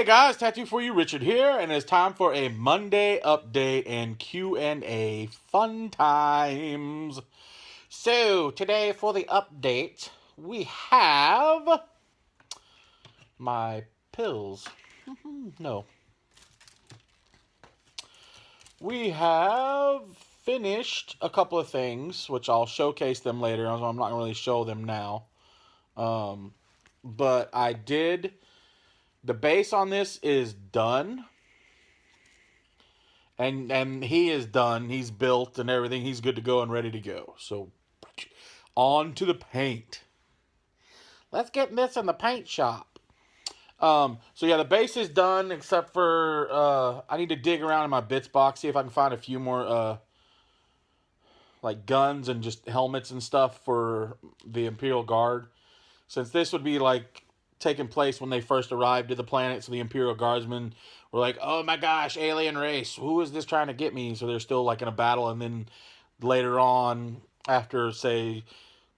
guys, Tattoo for You, Richard here, and it's time for a Monday update and Q&A fun times. So, today for the update, we have my pills. No. We have finished a couple of things, which I'll showcase them later, so I'm not going to really show them now. But I did... The base on this is done. And he is done. He's built and everything. He's good to go and ready to go. So, on to the paint. Let's get this in the paint shop. So yeah, the base is done except for, I need to dig around in my bits box, see if I can find a few more, like guns and just helmets and stuff for the Imperial Guard. Since this would be like taking place when they first arrived to the planet, so the Imperial Guardsmen were like, oh my gosh, alien race, who is this trying to get me? So they're still like in a battle, and then later on, after say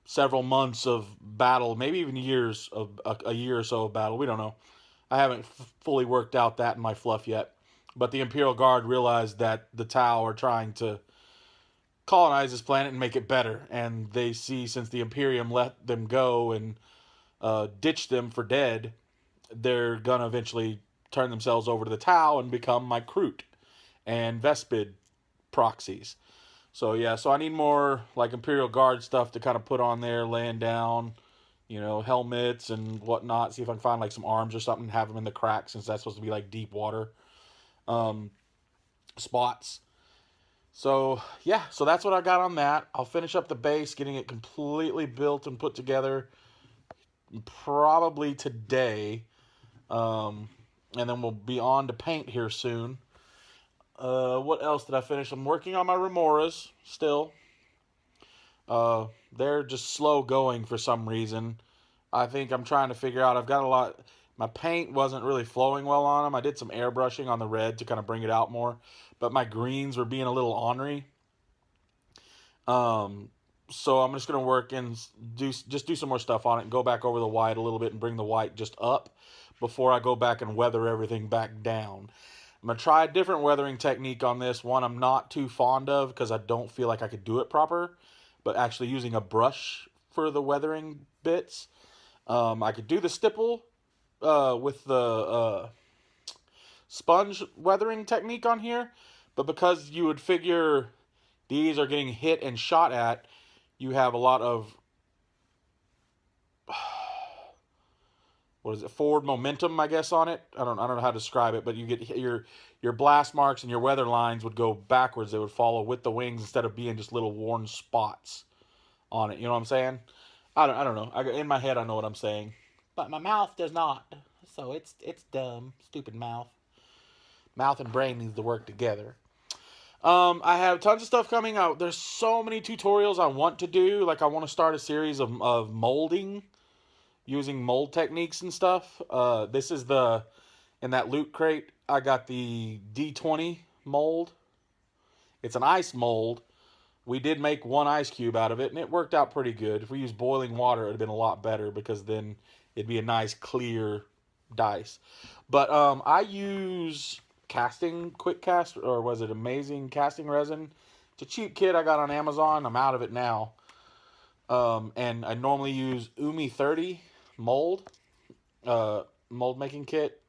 several months of battle, maybe even years of a year or so of battle, we don't know. I haven't fully worked out that in my fluff yet. But the Imperial Guard realized that the Tau are trying to colonize this planet and make it better, and they see, since the Imperium let them go and ditch them for dead, they're gonna eventually turn themselves over to the Tau and become my Kroot and Vespid proxies. So yeah, so I need more like Imperial Guard stuff to kind of put on there, laying down, you know, helmets and whatnot. See if I can find like some arms or something, have them in the cracks, since that's supposed to be like deep water spots. So yeah, so that's what I got on that. I'll finish up the base, getting it completely built and put together probably today, and then we'll be on to paint here soon. What else did I finish? I'm working on my remoras still. They're just slow going for some reason. I think I'm trying to figure out, I've got a lot, my paint wasn't really flowing well on them. I did some airbrushing on the red to kind of bring it out more, but my greens were being a little ornery. So I'm just going to work and do some more stuff on it and go back over the white a little bit and bring the white just up before I go back and weather everything back down. I'm going to try a different weathering technique on this one. I'm not too fond of because I don't feel like I could do it proper, but actually using a brush for the weathering bits. I could do the stipple with the sponge weathering technique on here, but because you would figure these are getting hit and shot at, you have a lot of, what is it, forward momentum, I guess, on it. I don't know how to describe it, but you get your blast marks and your weather lines would go backwards. They would follow with the wings instead of being just little worn spots on it. You know what I'm saying? I don't know. In my head, I know what I'm saying, but my mouth does not. So it's dumb, stupid mouth. Mouth and brain needs to work together. I have tons of stuff coming out. There's so many tutorials I want to do. Like, I want to start a series of molding, using mold techniques and stuff. This is in that loot crate, I got the D20 mold. It's an ice mold. We did make one ice cube out of it, and it worked out pretty good. If we used boiling water, it would have been a lot better, because then it'd be a nice, clear dice. But I use quick cast, or was it amazing casting resin? It's a cheap kit I got on Amazon. I'm out of it now. And I normally use Umi 30 mold making kit.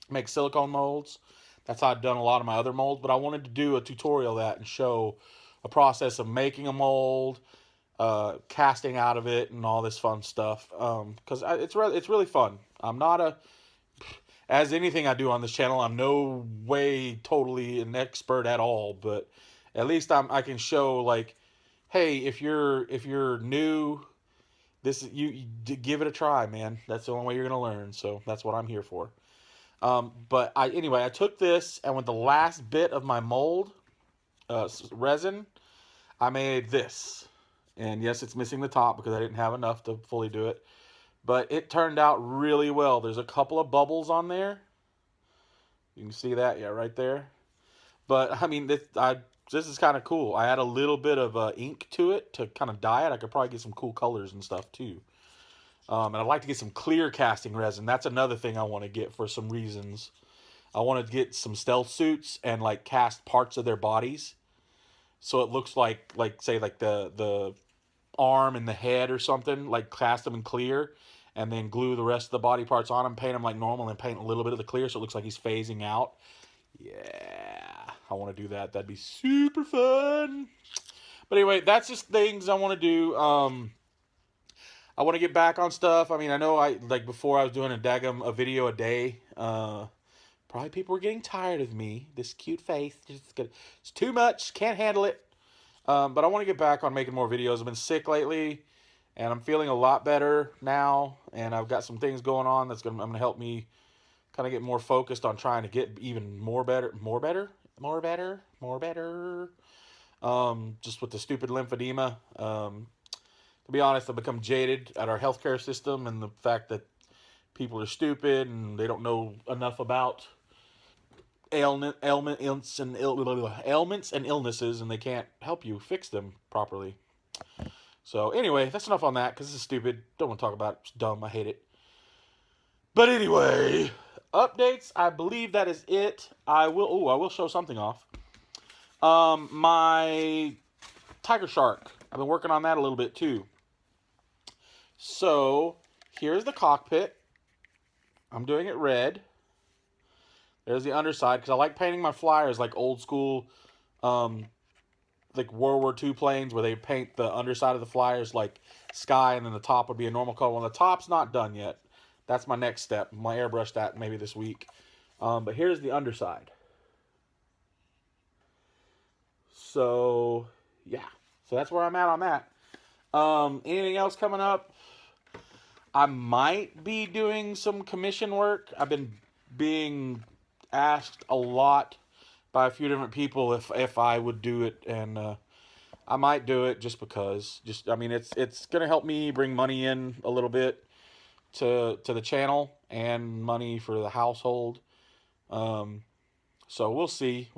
Make silicone molds. That's how I've done a lot of my other molds, but I wanted to do a tutorial of that and show a process of making a mold, casting out of it, and all this fun stuff, because it's really fun. I'm not as anything I do on this channel, I'm no way totally an expert at all, but at least I can show, like, hey, if you're new, you give it a try, man. That's the only way you're gonna learn. So that's what I'm here for. But anyway, I took this, and with the last bit of my mold resin, I made this. And yes, it's missing the top because I didn't have enough to fully do it. But it turned out really well. There's a couple of bubbles on there. You can see that, yeah, right there. But, I mean, this is kind of cool. I add a little bit of ink to it to kind of dye it. I could probably get some cool colors and stuff, too. And I'd like to get some clear casting resin. That's another thing I want to get for some reasons. I want to get some stealth suits and like cast parts of their bodies, so it looks like say like the arm and the head or something. Like cast them in clear, and then glue the rest of the body parts on him. Paint him like normal, and paint a little bit of the clear so it looks like he's phasing out. Yeah, I want to do that. That'd be super fun. But anyway, that's just things I want to do. I want to get back on stuff. I mean, I know before I was doing a video a day. Probably people were getting tired of me. This cute face, it's too much. Can't handle it. But I want to get back on making more videos. I've been sick lately, and I'm feeling a lot better now. And I've got some things going on I'm gonna help me kind of get more focused on trying to get even more better. Just with the stupid lymphedema. To be honest, I've become jaded at our healthcare system and the fact that people are stupid and they don't know enough about ailments and illnesses, and they can't help you fix them properly. So anyway, that's enough on that because this is stupid. Don't want to talk about it. It's dumb. I hate it. But anyway, updates. I believe that is it. I will show something off. My tiger shark. I've been working on that a little bit too. So here's the cockpit. I'm doing it red. There's the underside because I like painting my flyers like old school, like World War II planes where they paint the underside of the flyers like sky, and then the top would be a normal color. Well, the top's not done yet. That's my next step. I'm gonna airbrush that maybe this week. But here's the underside. So yeah, so that's where I'm at on that. Anything else coming up? I might be doing some commission work. I've been being asked a lot by a few different people if I would do it, and I might do it just because. I mean, it's gonna help me bring money in a little bit to the channel and money for the household. So we'll see.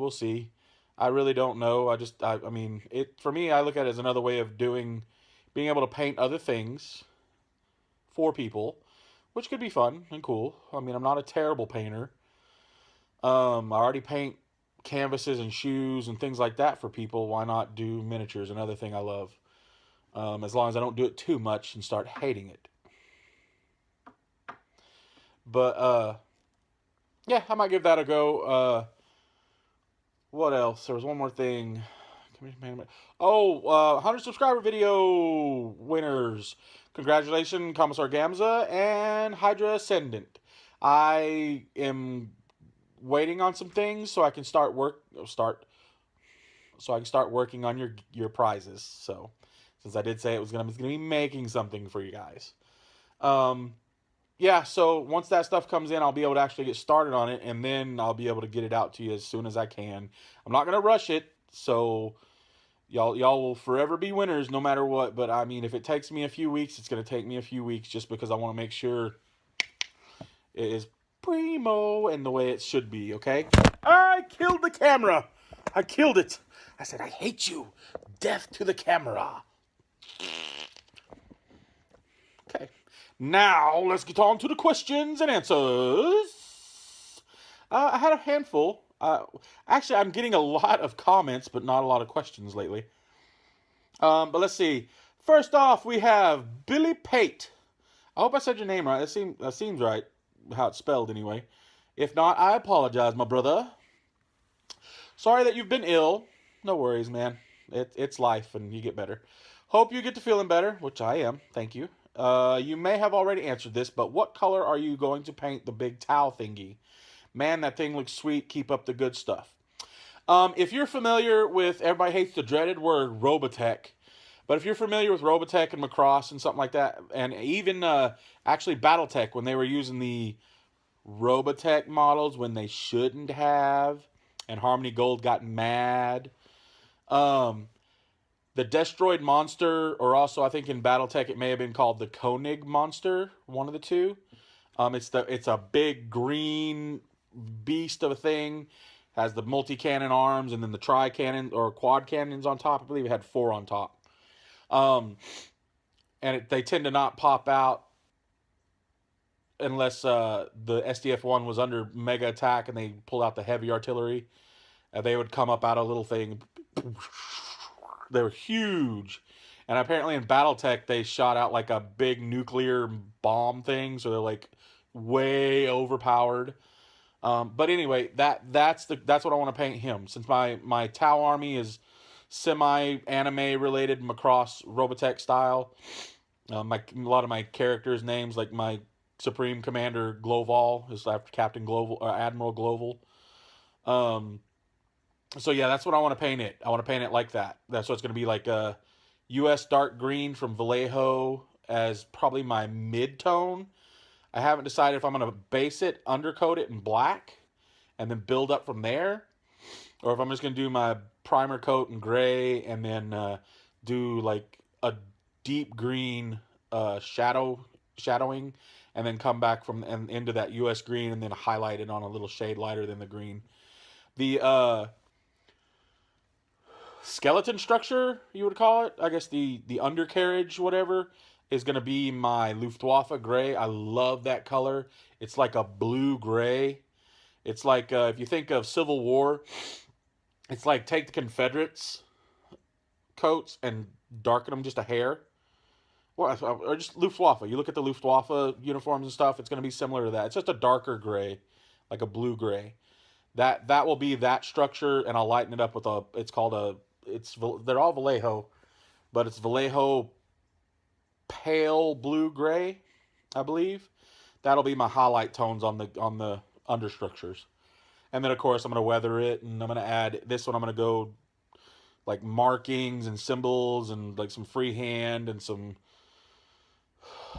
I really don't know. I mean, for me, I look at it as another way of being able to paint other things for people, which could be fun and cool. I mean, I'm not a terrible painter. I already paint canvases and shoes and things like that for people. Why not do miniatures? Another thing I love. As long as I don't do it too much and start hating it. But, yeah, I might give that a go. What else? There was one more thing. 100 subscriber video winners. Congratulations, Commissar Gamza and Hydra Ascendant. I am waiting on some things so I can start working on your prizes. So, since I did say I was gonna be making something for you guys. Yeah, so once that stuff comes in, I'll be able to actually get started on it, and then I'll be able to get it out to you as soon as I can. I'm not gonna rush it, so y'all will forever be winners no matter what. But I mean, if it takes me a few weeks, it's gonna take me a few weeks just because I want to make sure it is primo and the way it should be. Okay? I killed the camera. I killed it. I said, I hate you. Death to the camera. Okay. Now, let's get on to the questions and answers. I had a handful. Actually, I'm getting a lot of comments, but not a lot of questions lately. But let's see. First off, we have Billy Pate. I hope I said your name right. That seems right, how it's spelled anyway. If not, I apologize, my brother. Sorry that you've been ill. No worries, man. It's life, and you get better. Hope you get to feeling better, which I am. Thank you. You may have already answered this, but what color are you going to paint the big towel thingy? Man, that thing looks sweet. Keep up the good stuff. If you're familiar with, everybody hates the dreaded word Robotech, but if you're familiar with Robotech and Macross and something like that, and even actually Battletech, when they were using the Robotech models when they shouldn't have, and Harmony Gold got mad. The Destroyed Monster, or also I think in Battletech it may have been called the Koenig Monster, one of the two. It's a big green beast of a thing, has the multi-cannon arms and then the tri-cannon or quad cannons on top. I believe it had 4 on top. And they tend to not pop out unless the SDF-1 was under mega attack and they pulled out the heavy artillery. They would come up out of a little thing. They were huge. And apparently in Battletech, they shot out like a big nuclear bomb thing. So they're like way overpowered. But anyway, that's what I want to paint him. Since my Tau army is semi-anime related, Macross Robotech style. A lot of my characters' names, like my Supreme Commander Gloval, is after Captain Gloval or Admiral Gloval. So yeah, that's what I want to paint it. I want to paint it like that. That's what it's going to be, like a U.S. dark green from Vallejo as probably my mid-tone. I haven't decided if I'm going to base it, undercoat it in black, and then build up from there, or if I'm just going to do my primer coat in gray and then do like a deep green shadowing, and then come back from and into that U.S. green and then highlight it on a little shade lighter than the green. The skeleton structure, you would call it, I guess the undercarriage, whatever, is going to be my Luftwaffe gray. I love that color. It's like a blue-gray. It's like, if you think of Civil War, it's like take the Confederates coats and darken them just a hair. Or just Luftwaffe. You look at the Luftwaffe uniforms and stuff, it's going to be similar to that. It's just a darker gray, like a blue-gray. That will be that structure, and I'll lighten it up with a, they're all Vallejo, but it's Vallejo pale blue-gray, I believe. That'll be my highlight tones on the understructures. And then, of course, I'm going to weather it, and I'm going to add, this one I'm going to go, like, markings and symbols and, like, some freehand and some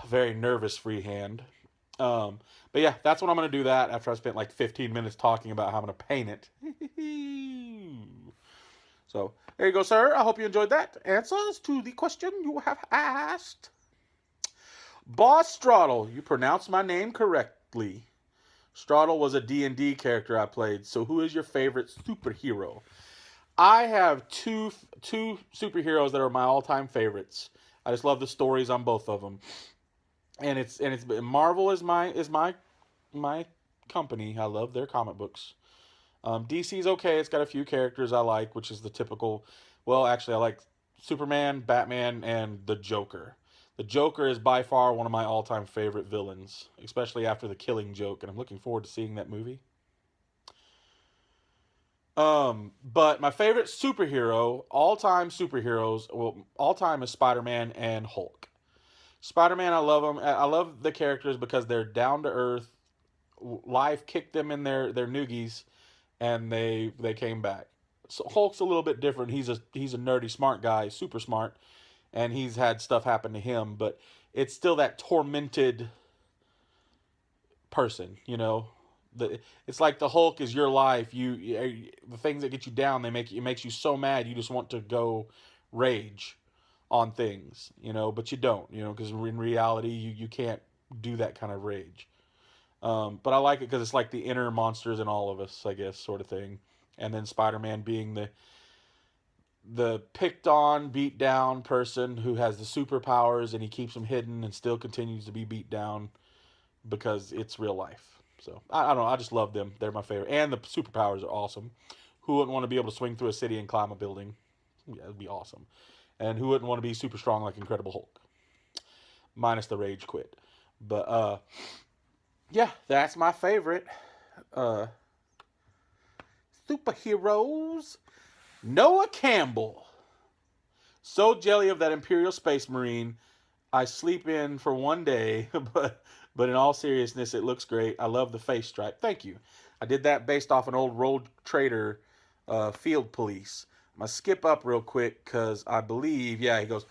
very nervous freehand. But, yeah, that's when I'm going to do that after I spent, like, 15 minutes talking about how I'm going to paint it. So, there you go, sir. I hope you enjoyed that. Answers to the question you have asked. Boss Strotle, you pronounced my name correctly. Strotle was a D&D character I played. So who is your favorite superhero? I have two superheroes that are my all-time favorites. I just love the stories on both of them. And it's Marvel is my company. I love their comic books. DC's okay. It's got a few characters I like, which is the typical. Well, actually, I like Superman, Batman, and the Joker. The Joker is by far one of my all-time favorite villains, especially after the Killing Joke, and I'm looking forward to seeing that movie. But my favorite superhero, all-time superheroes, well, all-time is Spider-Man and Hulk. Spider-Man, I love them. I love the characters because they're down-to-earth. Life kicked them in their noogies, and they came back. So Hulk's a little bit different. He's a nerdy, smart guy, super smart. And he's had stuff happen to him, but it's still that tormented person, you know. It's like the Hulk is your life. The things that get you down, it makes you so mad you just want to go rage on things, you know. But you don't, you know, because in reality you can't do that kind of rage. But I like it because it's like the inner monsters in all of us, I guess, sort of thing. And then Spider-Man being the picked on, beat down person who has the superpowers, and he keeps them hidden and still continues to be beat down because it's real life. So I don't know. I just love them. They're my favorite, and the superpowers are awesome. Who wouldn't want to be able to swing through a city and climb a building? Yeah, it'd be awesome. And who wouldn't want to be super strong like Incredible Hulk? Minus the rage quit. But yeah, that's my favorite superheroes. Noah Campbell. So jelly of that Imperial Space Marine. I sleep in for one day, but in all seriousness, it looks great. I love the face stripe. Thank you. I did that based off an old Road Trader Field Police. I'm going to skip up real quick because I believe, yeah, he goes,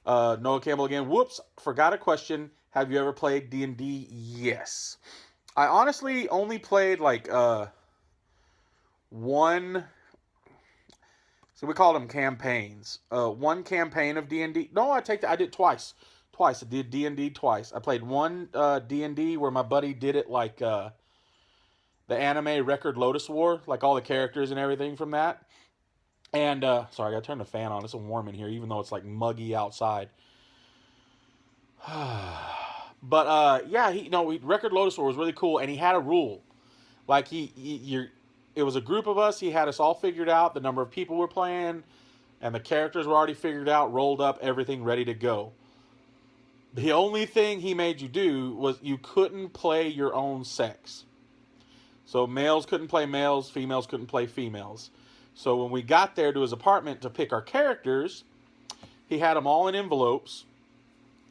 Noah Campbell again. Whoops, forgot a question. Have you ever played D&D? Yes. I honestly only played like one... So we called them campaigns. One campaign of D&D. No, I did twice. I did D&D twice. I played one D&D where my buddy did it like the anime Record Lotus War, like all the characters and everything from that. And sorry, I gotta turn the fan on. It's warm in here, even though it's like muggy outside. But yeah, Record Lotus War was really cool, and he had a rule. Like it was a group of us. He had us all figured out. The number of people we're playing, and the characters were already figured out, rolled up, everything ready to go. The only thing he made you do was you couldn't play your own sex. So males couldn't play males, females couldn't play females. So when we got there to his apartment to pick our characters, he had them all in envelopes.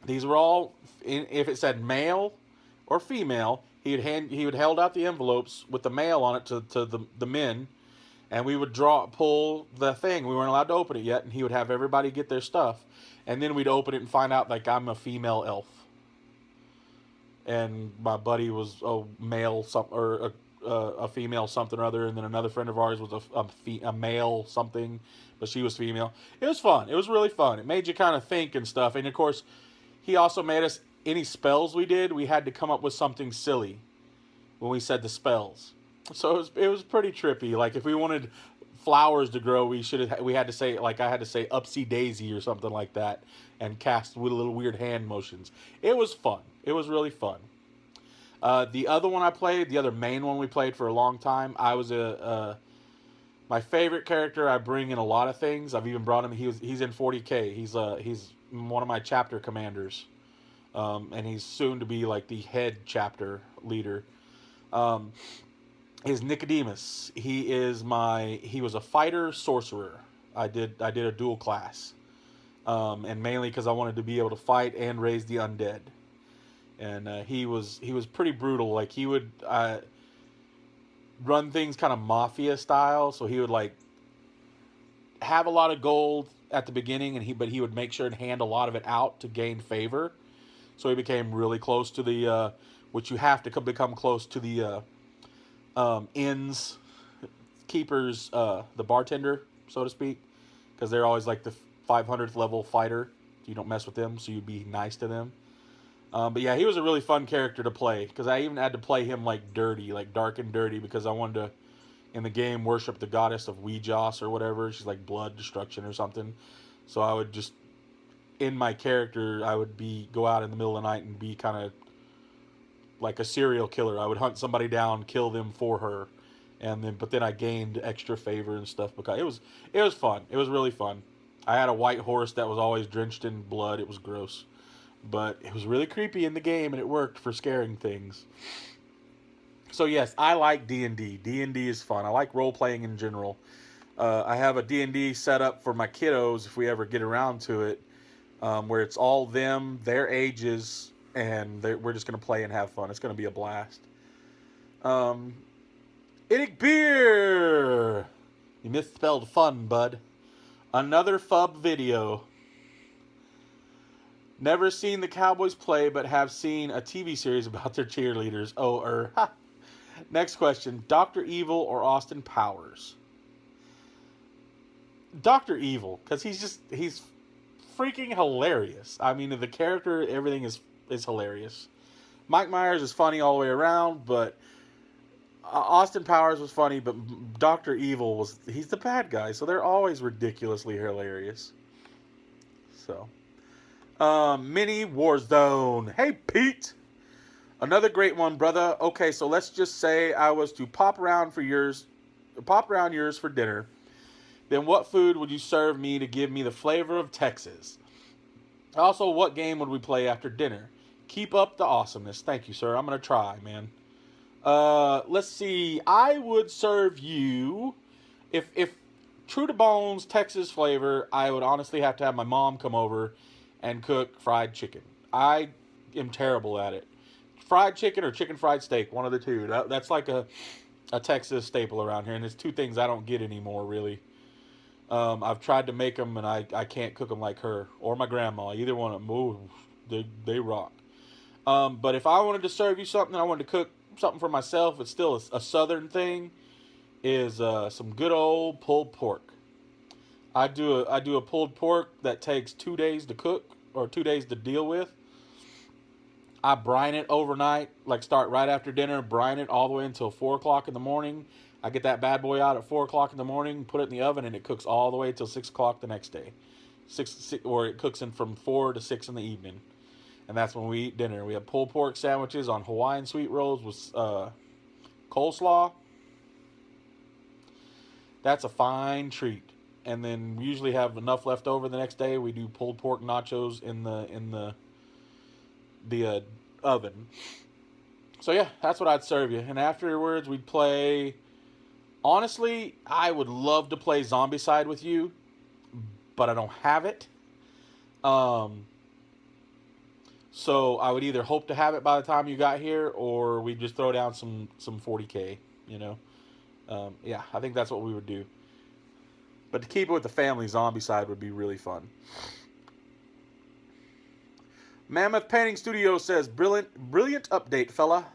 These were all, if it said male or female, he would held out the envelopes with the male on it to the men, and we would pull the thing. We weren't allowed to open it yet, and he would have everybody get their stuff, and then we'd open it and find out like I'm a female elf, and my buddy was a male or a female something or other, and then another friend of ours was a male something, but she was female. It was fun. It was really fun. It made you kind of think and stuff, and of course, he also made us, any spells we did, we had to come up with something silly when we said the spells. So it was pretty trippy. Like if we wanted flowers to grow, we had to say, like I had to say Upsy Daisy or something like that, and cast with little weird hand motions. It was fun. It was really fun. The other one I played, the other main one we played for a long time, I was my favorite character. I bring in a lot of things. I've even brought him. He's in 40K. He's one of my chapter commanders, and he's soon to be like the head chapter leader. Is Nicodemus. He was a fighter sorcerer. I did a dual class, and mainly because I wanted to be able to fight and raise the undead. And he was pretty brutal. Like he would run things kind of mafia style. So he would like have a lot of gold at the beginning, but he would make sure and hand a lot of it out to gain favor. So he became really close to the which you have to become close to the inns keepers, the bartender, so to speak, because they're always like the 500th level fighter. You don't mess with them, so you'd be nice to them. But yeah, he was a really fun character to play, because I even had to play him like dirty, like dark and dirty, because I wanted to, in the game, worship the goddess of Weejoss or whatever. She's like blood destruction or something. So I would just, in my character, I would go out in the middle of the night and be kind of like a serial killer. I would hunt somebody down, kill them for her, but then I gained extra favor and stuff because it was fun. It was really fun. I had a white horse that was always drenched in blood. It was gross, but it was really creepy in the game, and it worked for scaring things. So yes, I like D&D. D&D is fun. I like role playing in general. I have a D&D set up for my kiddos if we ever get around to it, where it's all them, their ages, and we're just going to play and have fun. It's going to be a blast. IDICBeer! You misspelled fun, bud. Another FUB video. Never seen the Cowboys play, but have seen a TV series about their cheerleaders. Ha. Next question. Dr. Evil or Austin Powers? Dr. Evil, because he's freaking hilarious. I mean, the character, everything is hilarious. Mike Myers is funny all the way around, but Austin Powers was funny, but Dr. Evil he's the bad guy, so they're always ridiculously hilarious. So, Mini Warzone. Hey, Pete! Another great one, brother. Okay, so let's just say I was to pop around yours for dinner. Then what food would you serve me to give me the flavor of Texas? Also, what game would we play after dinner? Keep up the awesomeness. Thank you, sir. I'm going to try, man. Let's see. I would serve you, if true to bones, Texas flavor, I would honestly have to have my mom come over and cook fried chicken. I am terrible at it. Fried chicken or chicken fried steak, one of the two. That's like a Texas staple around here, and it's two things I don't get anymore, really. I've tried to make them, and I can't cook them like her or my grandma. Either one of them, ooh, they rock. But if I wanted to serve you something, I wanted to cook something for myself, it's still a southern thing, is some good old pulled pork. I do a pulled pork that takes 2 days to cook, or 2 days to deal with. I brine it overnight, like start right after dinner, brine it all the way until 4 o'clock in the morning. I get that bad boy out at 4 o'clock in the morning, put it in the oven, and it cooks all the way until 6 o'clock the next day. Or it cooks in from 4 to 6 in the evening. and that's when we eat dinner. We have pulled pork sandwiches on Hawaiian sweet rolls with coleslaw. That's a fine treat. And then we usually have enough left over the next day. We do pulled pork nachos in the oven. So yeah, that's what I'd serve you. And afterwards, we'd play. Honestly, I would love to play Zombicide with you, but I don't have it. So I would either hope to have it by the time you got here, or we just throw down some 40K. You know, yeah, I think that's what we would do. But to keep it with the family, Zombicide would be really fun. Mammoth Painting Studio says, brilliant update, fella.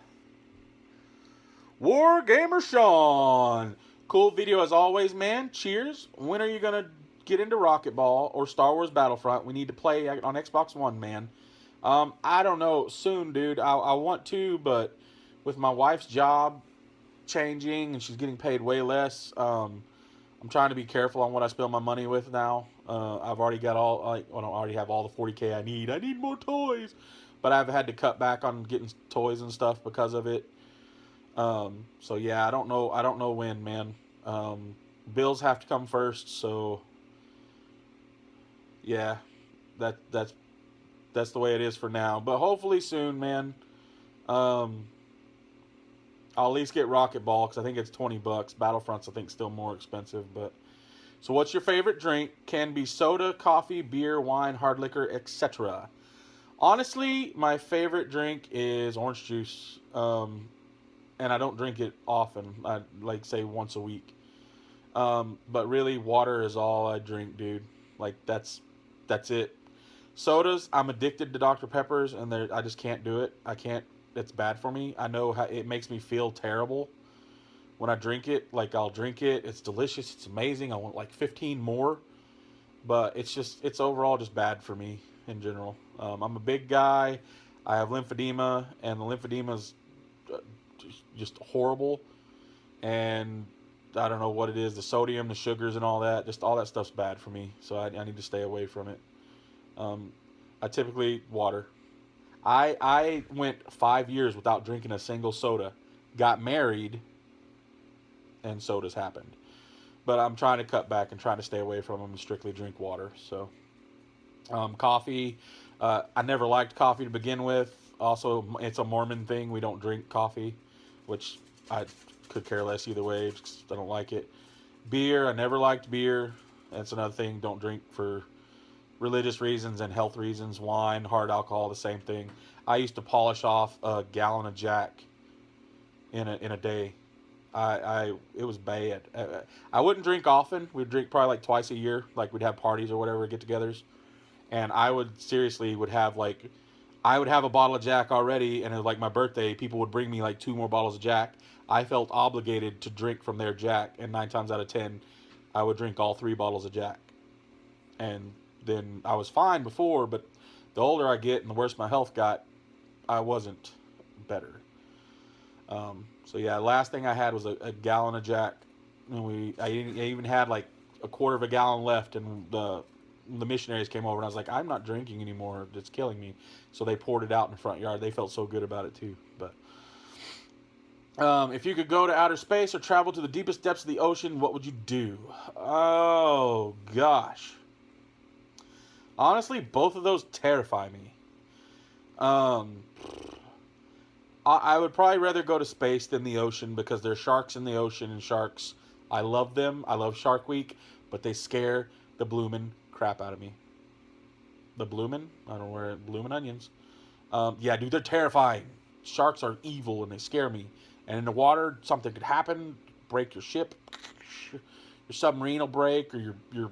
Wargamer Shawn. Cool video as always, man. Cheers. When are you going to get into Rocket Ball or Star Wars Battlefront? We need to play on Xbox One, man. I don't know. Soon, dude. I want to, but with my wife's job changing and she's getting paid way less, I'm trying to be careful on what I spend my money with now. I've already got I already have all the 40K I need. I need more toys, but I've had to cut back on getting toys and stuff because of it. So yeah, I don't know when, man. Bills have to come first, so yeah, that's the way it is for now. But hopefully soon, man. I'll at least get Rocket Ball because I think it's $20. Battlefront's I think still more expensive, but. So what's your favorite drink? Can be soda, coffee, beer, wine, hard liquor, etc. Honestly, my favorite drink is orange juice. And I don't drink it often. I like say once a week. But really, water is all I drink, dude. Like that's it. Sodas, I'm addicted to Dr. Peppers, and I just can't do it. I can't. It's bad for me. I know how it makes me feel terrible. When I drink it, like I'll drink it, it's delicious, it's amazing. I want like 15 more, but it's overall just bad for me in general. I'm a big guy. I have lymphedema, and the lymphedema is just horrible. And I don't know what it is, the sodium, the sugars, and all that. Just all that stuff's bad for me, so I need to stay away from it. I typically water. I went 5 years without drinking a single soda. Got married. And sodas happened. But I'm trying to cut back and trying to stay away from them and strictly drink water. So, coffee. I never liked coffee to begin with. Also, it's a Mormon thing. We don't drink coffee, which I could care less either way. Just, I don't like it. Beer. I never liked beer. That's another thing. Don't drink for religious reasons and health reasons. Wine, hard alcohol, the same thing. I used to polish off a gallon of Jack in a day. It was bad. I wouldn't drink often. We'd drink probably like twice a year. Like we'd have parties or whatever, get-togethers, and I would have a bottle of Jack already, and it was like my birthday. People would bring me like 2 more bottles of Jack. I felt obligated to drink from their Jack, and 9 times out of 10, I would drink all 3 bottles of Jack. And then I was fine before, but the older I get and the worse my health got, I wasn't better. So yeah, last thing I had was a gallon of Jack, and I even had like a quarter of a gallon left, and the missionaries came over, and I was like, I'm not drinking anymore, it's killing me. So they poured it out in the front yard. They felt so good about it too. But if you could go to outer space or travel to the deepest depths of the ocean, what would you do? Oh gosh, honestly, both of those terrify me. I would probably rather go to space than the ocean because there's sharks in the ocean, and sharks, I love them. I love Shark Week, but they scare the bloomin' crap out of me. The bloomin'? I don't know where, bloomin' onions. Yeah, dude, they're terrifying. Sharks are evil and they scare me. And in the water, something could happen, break your ship. Your submarine will break, or your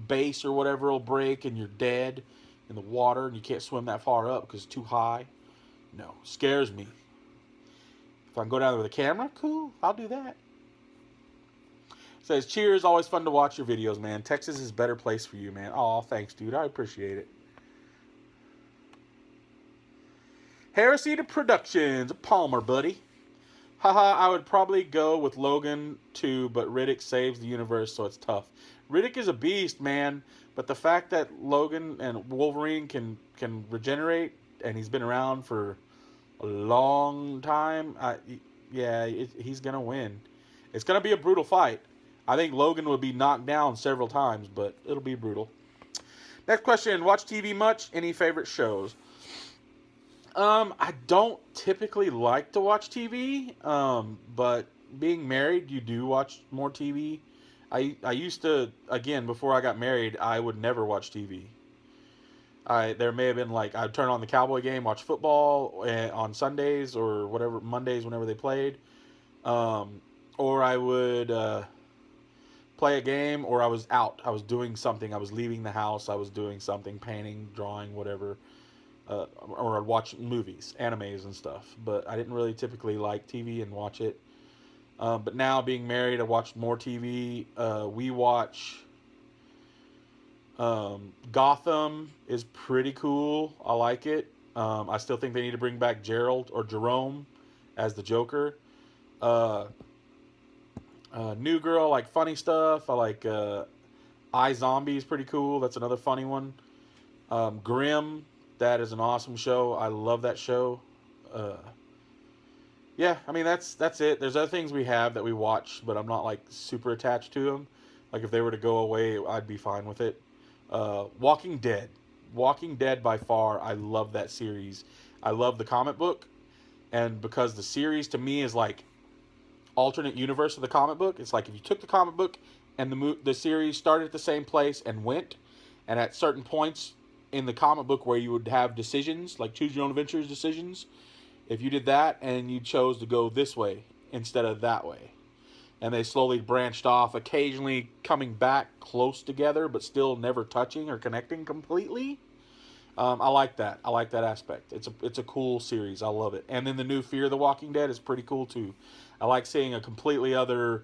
base or whatever will break, and you're dead in the water, and you can't swim that far up because it's too high. No, scares me. If I can go down there with a camera, cool, I'll do that. Says, cheers, always fun to watch your videos, man. Texas is a better place for you, man. Oh, thanks, dude. I appreciate it. HeresyProducktionz, Palmer, buddy. Haha, I would probably go with Logan too, but Riddick saves the universe, so it's tough. Riddick is a beast, man, but the fact that Logan and Wolverine can regenerate, and he's been around for a long time. He's going to win. It's going to be a brutal fight. I think Logan will be knocked down several times, but it'll be brutal. Next question. Watch TV much? Any favorite shows? I don't typically like to watch TV, but being married, you do watch more TV. I used to, again, before I got married, I would never watch TV. There may have been like, I'd turn on the Cowboy game, watch football on Sundays or whatever, Mondays, whenever they played. Or I would play a game, or I was out. I was doing something. I was leaving the house. I was doing something, painting, drawing, whatever. Or I'd watch movies, animes and stuff. But I didn't really typically like TV and watch it. But now, being married, I watch more TV. We watch... Gotham is pretty cool. I like it. I still think they need to bring back Gerald or Jerome as the Joker. New Girl, like funny stuff. I like iZombie is pretty cool. That's another funny one. Grimm, that is an awesome show. I love that show. Yeah, I mean that's it. There's other things we have that we watch, but I'm not like super attached to them. Like if they were to go away, I'd be fine with it. Walking Dead. Walking Dead by far, I love that series. I love the comic book, and because the series to me is like alternate universe of the comic book. It's like if you took the comic book and the series started at the same place and went, and at certain points in the comic book where you would have decisions, like choose your own adventures decisions, if you did that and you chose to go this way instead of that way, and they slowly branched off, occasionally coming back close together, but still never touching or connecting completely. I like that. I like that aspect. It's a cool series. I love it. And then the new Fear the Walking Dead is pretty cool too. I like seeing a completely other,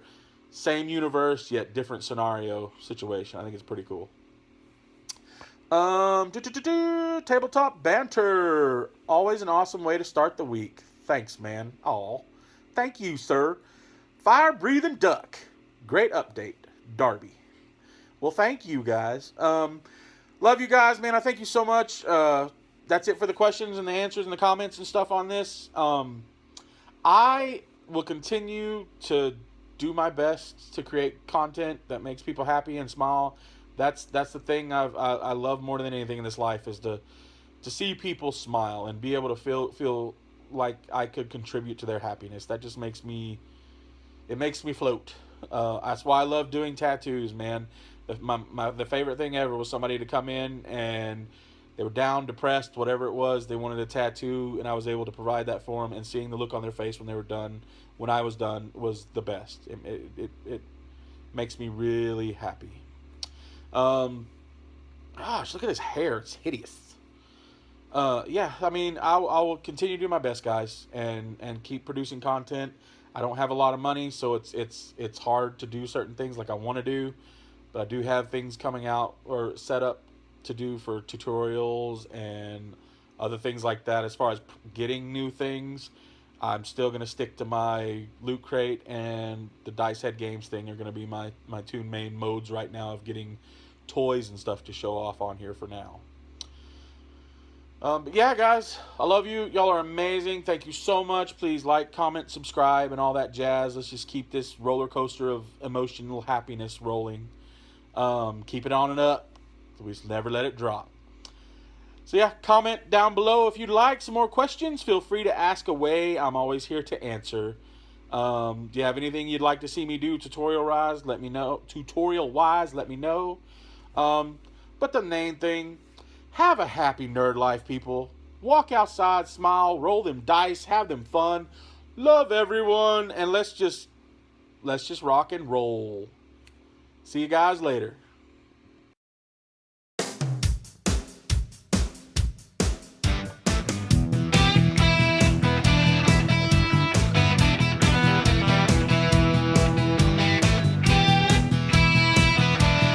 same universe yet different scenario situation. I think it's pretty cool. Tabletop banter. Always an awesome way to start the week. Thanks, man. Aw. Thank you, sir. Fire-breathing duck. Great update. Darby. Well, thank you, guys. Love you guys, man. I thank you so much. That's it for the questions and the answers and the comments and stuff on this. I will continue to do my best to create content that makes people happy and smile. That's the thing I love more than anything in this life, is to see people smile and be able to feel like I could contribute to their happiness. That just makes me... It makes me float. That's why I love doing tattoos, man. The favorite thing ever was somebody to come in and they were down, depressed, whatever it was. They wanted a tattoo, and I was able to provide that for them. And seeing the look on their face when they were done, when I was done, was the best. It makes me really happy. Gosh, look at his hair. It's hideous. Yeah, I mean, I will continue to do my best, guys, and keep producing content. I don't have a lot of money, so it's hard to do certain things like I want to do, but I do have things coming out or set up to do for tutorials and other things like that. As far as getting new things, I'm still going to stick to my Loot Crate and the Dice Head Games thing are going to be my two main modes right now of getting toys and stuff to show off on here for now. But yeah, guys, I love you. Y'all are amazing. Thank you so much. Please like, comment, subscribe, and all that jazz. Let's just keep this roller coaster of emotional happiness rolling. Keep it on and up. We just never let it drop. So yeah, comment down below if you'd like some more questions. Feel free to ask away. I'm always here to answer. Do you have anything you'd like to see me do tutorial-wise? Let me know. Tutorial-wise, let me know. But the main thing, have a happy nerd life, people. Walk outside, smile, roll them dice, have them fun. Love everyone, and let's just rock and roll. See you guys later.